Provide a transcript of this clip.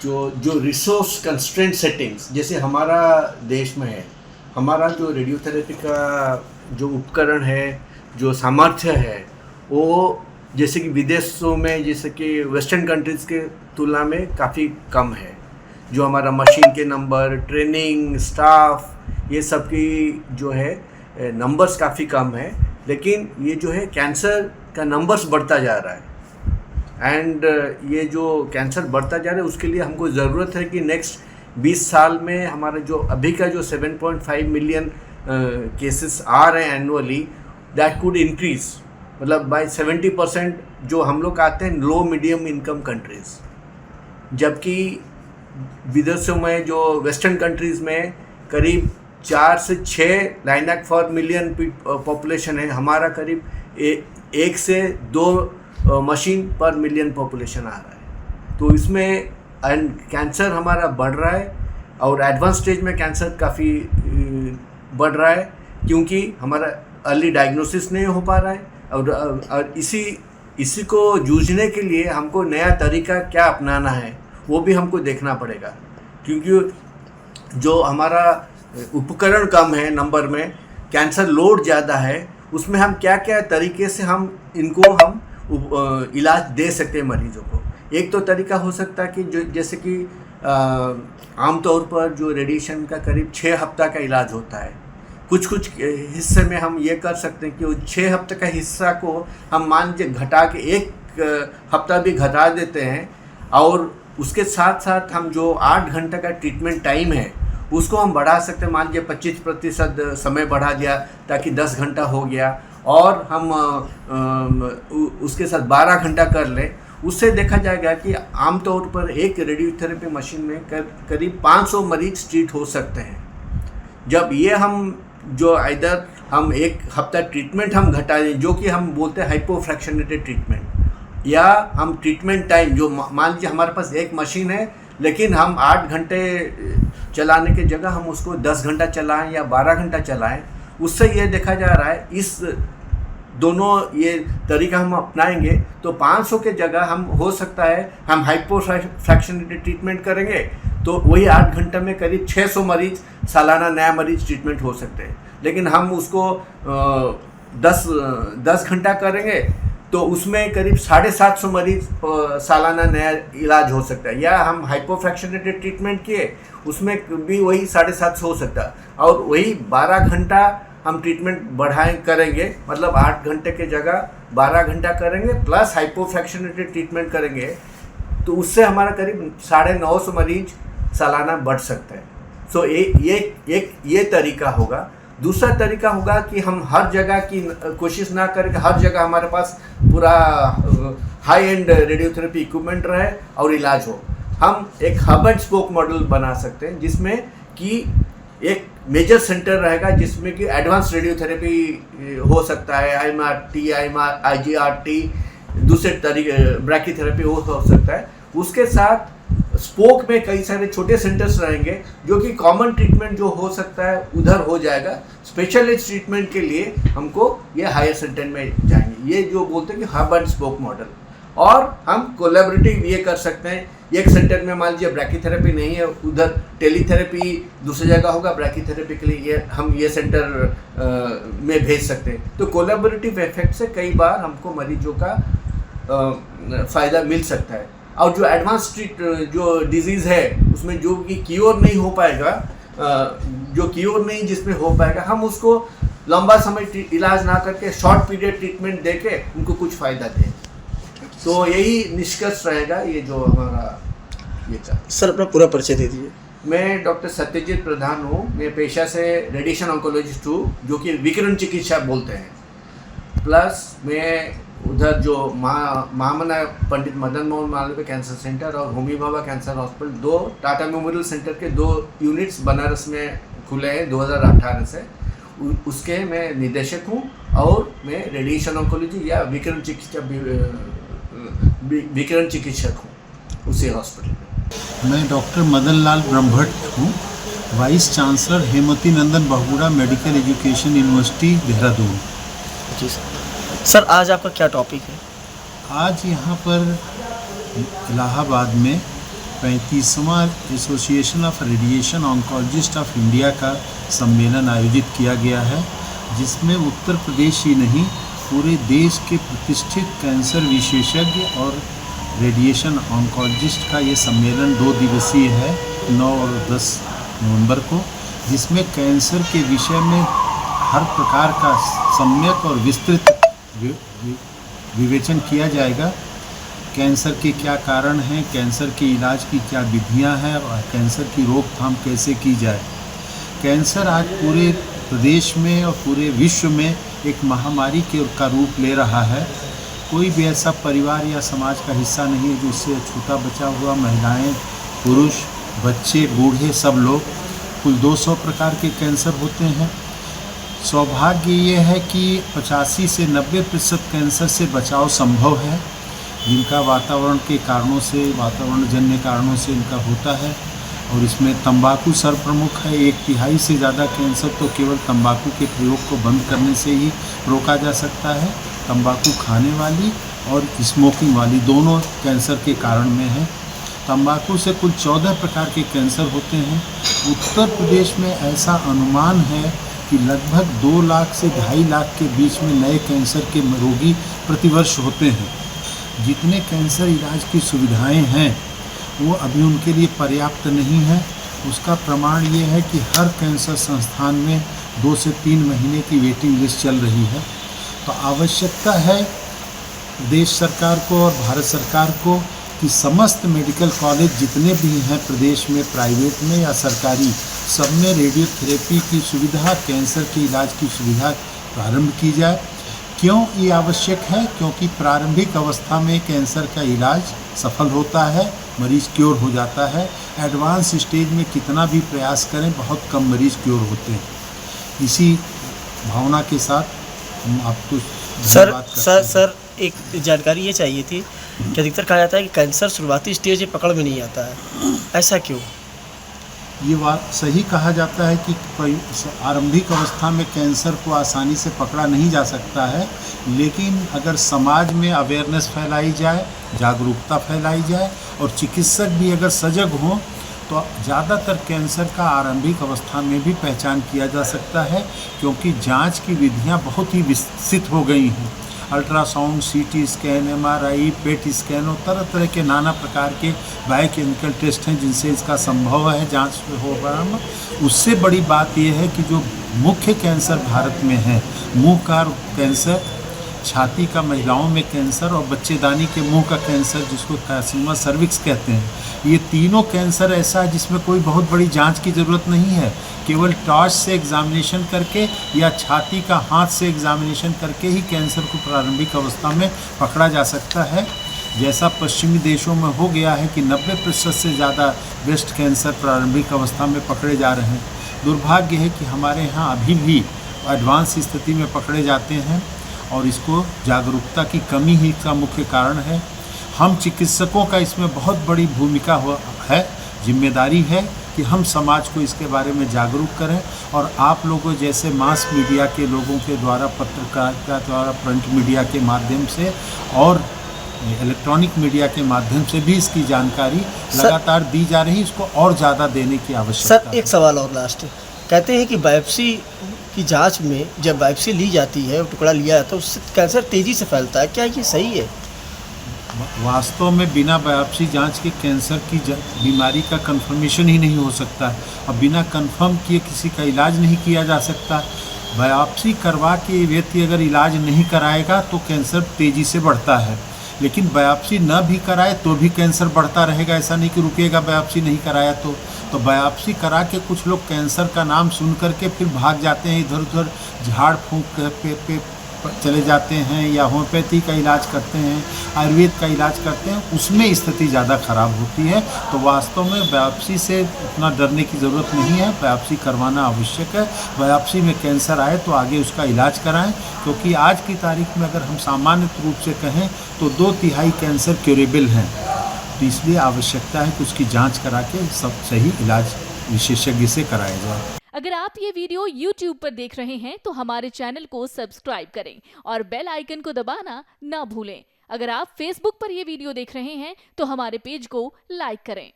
जो जो resource constraint settings जैसे हमारा देश में है, हमारा जो रेडियोथेरेपी का जो उपकरण है, जो सामर्थ्य है, वो जैसे कि विदेशों में, जैसे कि वेस्टर्न कंट्रीज़ के तुलना में काफ़ी कम है। जो हमारा मशीन के नंबर, ट्रेनिंग, स्टाफ, ये सब की जो है नंबर्स काफ़ी कम है। लेकिन ये जो है कैंसर का नंबर्स बढ़ता जा रहा है। एंड ये जो कैंसर बढ़ता जा रहा है उसके लिए हमको ज़रूरत है कि नेक्स्ट 20 साल में हमारा जो अभी का जो 7.5 मिलियन केसेस आ रहे हैं एनुअली, दैट कुड इंक्रीज, मतलब बाय 70% जो हम लोग आते हैं लो मीडियम इनकम कंट्रीज़, जबकि विदेशों में जो वेस्टर्न कंट्रीज़ में करीब 4 से 6 लाइनक फॉर मिलियन पॉपुलेशन है, हमारा करीब 1 से 2 मशीन पर मिलियन पॉपुलेशन आ रहा है। तो इसमें एंड कैंसर हमारा बढ़ रहा है और एडवांस स्टेज में कैंसर काफ़ी बढ़ रहा है, क्योंकि हमारा अर्ली डायग्नोसिस नहीं हो पा रहा है। और इसी को जूझने के लिए हमको नया तरीका क्या अपनाना है वो भी हमको देखना पड़ेगा, क्योंकि जो हमारा उपकरण कम है नंबर में, कैंसर लोड ज़्यादा है, उसमें हम क्या क्या तरीके से हम इलाज दे सकते हैं मरीजों को। एक तो तरीका हो सकता है कि जो जैसे कि आमतौर पर जो रेडिएशन का करीब 6 हफ्ता का इलाज होता है, कुछ हिस्से में हम ये कर सकते हैं कि वो 6 हफ्ते का हिस्सा को हम मान लीजिए घटा के 1 हफ्ता भी घटा देते हैं, और उसके साथ साथ हम जो 8 घंटे का ट्रीटमेंट टाइम है उसको हम बढ़ा सकते हैं। मान लीजिए 25% समय बढ़ा दिया ताकि 10 घंटा हो गया, और हम उसके साथ 12 घंटा कर लें। उससे देखा जाएगा कि आमतौर पर एक रेडियोथेरेपी मशीन में करीब 500 मरीज ट्रीट हो सकते हैं। जब ये हम जो इधर हम 1 हफ्ता ट्रीटमेंट हम घटा दें, जो कि हम बोलते हैं हाइपोफ्रैक्शनेटेड ट्रीटमेंट, या हम ट्रीटमेंट टाइम जो मान लीजिए हमारे पास एक मशीन है लेकिन हम 8 घंटे चलाने की जगह हम उसको 10 घंटा चलाएं या 12 घंटा चलाएं, उससे ये देखा जा रहा है इस दोनों ये तरीका हम अपनाएंगे तो 500 के जगह हम हो सकता है हम हाइपोफ्रैक्शनेटेड ट्रीटमेंट करेंगे तो वही 8 घंटे में करीब 600 मरीज सालाना नया मरीज ट्रीटमेंट हो सकते हैं। लेकिन हम उसको 10 घंटा करेंगे तो उसमें करीब 750 मरीज सालाना नया इलाज हो सकता है। या हम हाइपोफ्रैक्शनेटेड ट्रीटमेंट किए उसमें भी वही 750 हो सकता है, और वही 12 घंटा हम ट्रीटमेंट करेंगे, मतलब 8 घंटे के जगह 12 घंटा करेंगे प्लस हाइपोफ्रैक्शनेटेड ट्रीटमेंट करेंगे, तो उससे हमारा करीब 950 मरीज सालाना बढ़ सकते हैं। सो ये तरीका होगा। दूसरा तरीका होगा कि हम हर जगह की कोशिश ना करें कि हर जगह हमारे पास पूरा हाई एंड रेडियोथेरेपी इक्विपमेंट रहे और इलाज हो। हम एक हब एंड स्पोक मॉडल बना सकते हैं, जिसमें कि एक मेजर सेंटर रहेगा जिसमें कि एडवांस रेडियोथेरेपी हो सकता है, IMRT, IGRT, दूसरे तरीके ब्रैकीथेरेपी हो सकता है। उसके साथ स्पोक में कई सारे छोटे सेंटर्स रहेंगे जो कि कॉमन ट्रीटमेंट जो हो सकता है उधर हो जाएगा। स्पेशलिस्ट ट्रीटमेंट के लिए हमको ये हायर सेंटर में जाएंगे, ये जो बोलते हैं कि हब एंड स्पोक मॉडल। और हम कोलैबोरेटिव ये कर सकते हैं, एक सेंटर में मान लीजिए ब्रैकीथेरेपी नहीं है, उधर टेलीथेरेपी दूसरी जगह होगा, ब्रैकीथेरेपी के लिए हम ये सेंटर में भेज सकते हैं। तो कोलैबोरेटिव इफेक्ट से कई बार हमको मरीजों का फ़ायदा मिल सकता है। और जो एडवांस जो डिजीज़ है उसमें जो कि क्योर नहीं हो पाएगा, जो क्योर नहीं जिसमें हो पाएगा, हम उसको लंबा समय इलाज ना करके शॉर्ट पीरियड ट्रीटमेंट देके उनको कुछ फ़ायदा दें। तो यही निष्कर्ष रहेगा ये जो हमारा ये था। सर अपना पूरा परिचय दे दीजिए। मैं डॉक्टर सत्यजीत प्रधान हूँ। मैं पेशा से रेडिएशन ऑन्कोलॉजिस्ट हूँ, जो कि विकिरण चिकित्सा बोलते हैं। प्लस मैं उधर जो महामना पंडित मदन मोहन मालवीय कैंसर सेंटर और Homi Bhabha cancer hospital, 2 Tata memorial centre के 2 यूनिट्स बनारस में खुले हैं 2018 से, उसके मैं निदेशक हूँ। और मैं रेडिएशन ऑन्कोलॉजी या विकिरण चिकित्सक हूँ उसी हॉस्पिटल में। मैं डॉक्टर मदन लाल ब्रह्मभट्ट हूँ, vice chancellor Hemwati Nandan Bahuguna medical education university Dehradun. जी सर, आज आपका क्या टॉपिक है? आज यहाँ पर इलाहाबाद में 35वां association of radiation oncologists of India का सम्मेलन आयोजित किया गया है, जिसमें उत्तर प्रदेश ही नहीं पूरे देश के प्रतिष्ठित कैंसर विशेषज्ञ और रेडिएशन ऑन्कोलॉजिस्ट का ये सम्मेलन 2 दिवसीय है 9 और 10 नवंबर को, जिसमें कैंसर के विषय में हर प्रकार का सम्यक और विस्तृत विवेचन किया जाएगा। कैंसर के क्या कारण हैं, कैंसर के इलाज की क्या विधियां हैं और कैंसर की रोकथाम कैसे की जाए। कैंसर आज पूरे प्रदेश में और पूरे विश्व में एक महामारी का रूप ले रहा है। कोई भी ऐसा परिवार या समाज का हिस्सा नहीं है जो इससे छूटा बचा हुआ, महिलाएं, पुरुष, बच्चे, बूढ़े, सब लोग। कुल 200 प्रकार के कैंसर होते हैं। सौभाग्य ये है कि 85 से 90% कैंसर से बचाव संभव है, जिनका वातावरण के कारणों से, वातावरणजन्य कारणों से इनका होता है। और इसमें तंबाकू सर्वप्रमुख है। 1/3 से ज़्यादा कैंसर तो केवल तंबाकू के प्रयोग को बंद करने से ही रोका जा सकता है। तंबाकू खाने वाली और स्मोकिंग वाली दोनों कैंसर के कारण में है। तंबाकू से कुल 14 प्रकार के कैंसर होते हैं। उत्तर प्रदेश में ऐसा अनुमान है कि लगभग 2 लाख से 2.5 लाख के बीच में नए कैंसर के रोगी प्रतिवर्ष होते हैं। जितने कैंसर इलाज की सुविधाएं हैं वो अभी उनके लिए पर्याप्त नहीं है। उसका प्रमाण ये है कि हर कैंसर संस्थान में 2 से 3 महीने की वेटिंग लिस्ट चल रही है। तो आवश्यकता है देश सरकार को और भारत सरकार को कि समस्त मेडिकल कॉलेज जितने भी हैं प्रदेश में, प्राइवेट में या सरकारी, सब में रेडियोथेरेपी की सुविधा, कैंसर के इलाज की सुविधा प्रारंभ की जाए। क्यों ये आवश्यक है? क्योंकि प्रारंभिक अवस्था में कैंसर का इलाज सफल होता है, मरीज क्योर हो जाता है। एडवांस स्टेज में कितना भी प्रयास करें, बहुत कम मरीज क्योर होते हैं। इसी भावना के साथ हम आपको सर एक जानकारी ये चाहिए थी कि अधिकतर कहा जाता है कि कैंसर शुरुआती स्टेज में पकड़ में नहीं आता है, ऐसा क्यों? ये बात सही कहा जाता है कि आरंभिक अवस्था में कैंसर को आसानी से पकड़ा नहीं जा सकता है, लेकिन अगर समाज में अवेयरनेस फैलाई जाए, जागरूकता फैलाई जाए और चिकित्सक भी अगर सजग हों तो ज़्यादातर कैंसर का आरंभिक अवस्था में भी पहचान किया जा सकता है, क्योंकि जांच की विधियां बहुत ही विकसित हो गई हैं। Ultrasound, CT scan, MRI, PET scan और तरह तरह के नाना प्रकार के बायोकेमिकल टेस्ट हैं जिनसे इसका संभव है जांच हो पाना। उससे बड़ी बात यह है कि जो मुख्य कैंसर भारत में है, मुंह का कैंसर, छाती का महिलाओं में कैंसर और बच्चेदानी के मुंह का कैंसर जिसको कार्सिनोमा सर्विक्स कहते हैं, ये तीनों कैंसर ऐसा है जिसमें कोई बहुत बड़ी जांच की ज़रूरत नहीं है। केवल टॉर्च से एग्जामिनेशन करके या छाती का हाथ से एग्जामिनेशन करके ही कैंसर को प्रारंभिक अवस्था में पकड़ा जा सकता है। जैसा पश्चिमी देशों में हो गया है कि 90% से ज़्यादा ब्रेस्ट कैंसर प्रारंभिक अवस्था में पकड़े जा रहे हैं। दुर्भाग्य है कि हमारे यहाँ अभी भी एडवांस स्थिति में पकड़े जाते हैं और इसको जागरूकता की कमी ही का मुख्य कारण है। हम चिकित्सकों का इसमें बहुत बड़ी भूमिका है, जिम्मेदारी है कि हम समाज को इसके बारे में जागरूक करें और आप लोगों जैसे मास मीडिया के लोगों के द्वारा, पत्रकारिता द्वारा, प्रिंट मीडिया के माध्यम से और इलेक्ट्रॉनिक मीडिया के माध्यम से भी इसकी जानकारी लगातार दी जा रही है। इसको और ज़्यादा देने की आवश्यकता है। सर एक सवाल और लास्ट, कहते हैं कि बायोप्सी की जांच में जब बायोप्सी ली जाती है, टुकड़ा लिया जाता है, उससे कैंसर तेज़ी से फैलता है, क्या ये सही है? वास्तव में बिना बायोप्सी जांच के कैंसर की बीमारी का कंफर्मेशन ही नहीं हो सकता है और बिना कंफर्म किए किसी का इलाज नहीं किया जा सकता। बायोप्सी करवा के व्यक्ति अगर इलाज नहीं कराएगा तो कैंसर तेज़ी से बढ़ता है, लेकिन बायोप्सी न भी कराए तो भी कैंसर बढ़ता रहेगा। ऐसा नहीं कि रुकेगा बायोप्सी नहीं कराया तो बायोप्सी करा के कुछ लोग कैंसर का नाम सुन करके फिर भाग जाते हैं, इधर उधर झाड़ फूंक पे चले जाते हैं या होम्योपैथी का इलाज करते हैं, आयुर्वेद का इलाज करते हैं, उसमें स्थिति ज़्यादा खराब होती है। तो वास्तव में बायोप्सी से उतना डरने की ज़रूरत नहीं है, बायोप्सी करवाना आवश्यक है। बायोप्सी में कैंसर आए तो आगे उसका इलाज कराएं, क्योंकि आज की तारीख में अगर हम सामान्य रूप से कहें तो 2/3 कैंसर क्यूरेबल हैं। तो इसलिए आवश्यकता है कि उसकी जाँच करा के सब सही इलाज विशेषज्ञ से कराया जाए। अगर आप ये वीडियो YouTube पर देख रहे हैं तो हमारे चैनल को सब्सक्राइब करें और बेल आइकन को दबाना ना भूलें। अगर आप Facebook पर ये वीडियो देख रहे हैं तो हमारे पेज को लाइक करें।